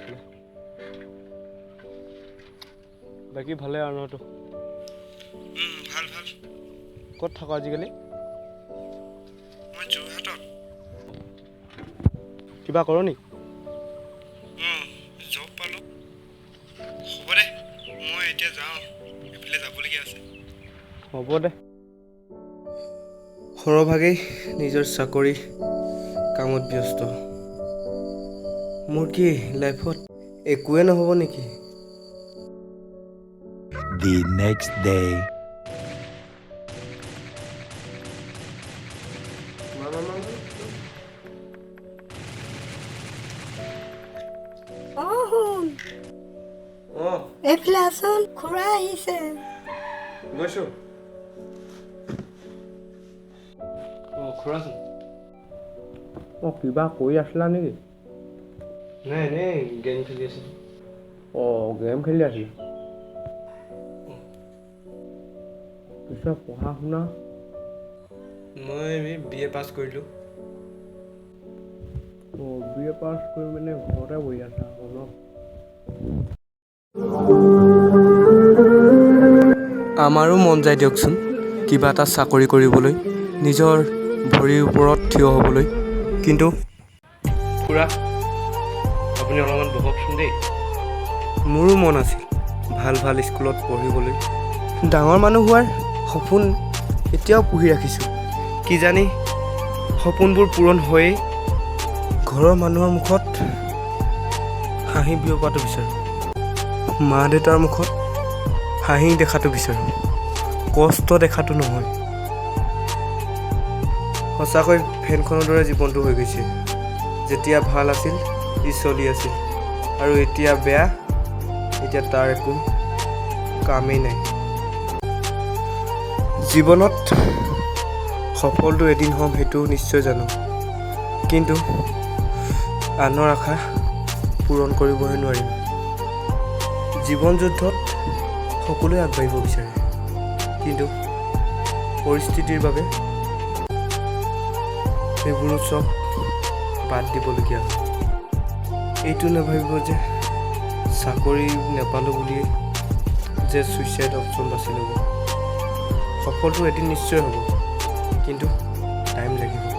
এইফালে বাকী ভালে আৰু নতো ভাল ভাল ক'ত থাক আজিকালি মই যোৰহাটত কিবা কৰ নি জব পালোঁ হ'ব দে মই এতিয়া যাওঁ এইফালে যাবলগীয়া আছে হ'ব দে সৰহভাগেই নিজৰ চাকৰি কামত ব্যস্ত মোৰ কি লাইফত একোৱে নহ'ব নেকি The next day. এইফালে আছোন খুৰা আহিছে গৈছো খুৰাচোন কিবা কৰি আছিলা নেকি নাই এনেই গেম খেলি আছিলো গেম খেলি আছিলা পিছত পঢ়া শুনা মই BA পাছ কৰিলোঁ BA পাছ কৰি মানে ঘৰতে বহি আছা ন আমাৰো মন যায় দিয়কচোন কিবা এটা চাকৰি কৰিবলৈ নিজৰ ভৰিৰ ওপৰত থিয় হ'বলৈ কিন্তু খুৰা আপুনি অলপমান বহকচোন দেই মোৰো মন আছিল ভাল ভাল স্কুলত পঢ়িবলৈ ডাঙৰ মানুহ হোৱাৰ সপোন এতিয়াও পুহি ৰাখিছোঁ কিজানি সপোনবোৰ পূৰণ হৈয়ে ঘৰৰ মানুহৰ মুখত হাঁহি বিয়পাটো বিচাৰোঁ মা দেউতাৰ মুখত হাঁহি দেখাটো বিচাৰোঁ কষ্ট দেখাটো নহয় সঁচাকৈ ফেনখনৰ দৰে জীৱনটো হৈ গৈছে যেতিয়া ভাল আছিল ই চলি আছিল আৰু এতিয়া বেয়া এতিয়া তাৰ একো কামেই নাই জীৱনত সফলটো এদিন হ'ম সেইটো নিশ্চয় জানো কিন্তু আনৰ আশা পূৰণ কৰিবহে নোৱাৰিম জীৱন যুদ্ধত সকলোৱে আগবাঢ়িব বিচাৰে কিন্তু পৰিস্থিতিৰ বাবে এইবোৰো চব বাদ দিবলগীয়া হয় এইটো নাভাবিব যে চাকৰি নাপালোঁ বুলিয়ে যে ছুইচাইড অপশ্যন বাছি ল'ব সফলটো এদিন নিশ্চয় হ'ব কিন্তু টাইম লাগিব